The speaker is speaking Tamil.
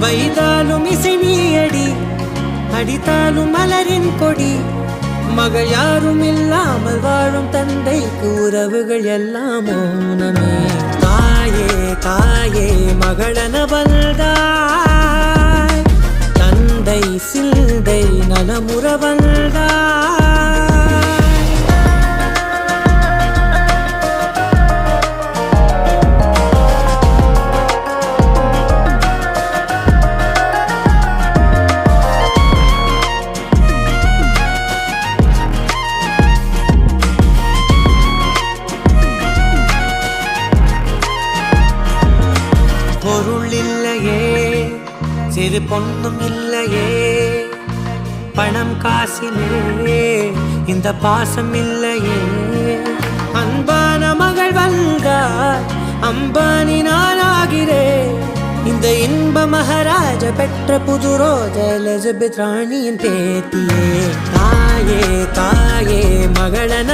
வைதாலும் இசை நீயடி, அடித்தாலும் மலரின் கொடி. மகள் யாரும் இல்லாமல் வாழும் தந்தைக்கு உறவுகள் எல்லாம் மௌனமே. தாயே தாயே மகளன வந்தாய், தந்தை சிந்தை நலமுற வந்தாய். பொருள் இல்லையே, சிறு பொண்ணும் இல்லையே, பணம் காசிலே இந்த பாசம் இல்லையே. அன்பான மகள் வந்தார், அம்பானி நானாகிறேன். இந்த இன்ப மகாராஜ பெற்ற புது ரோஜா எலிசபெத் ராணியின் பேத்தியே. தாயே தாயே மகளன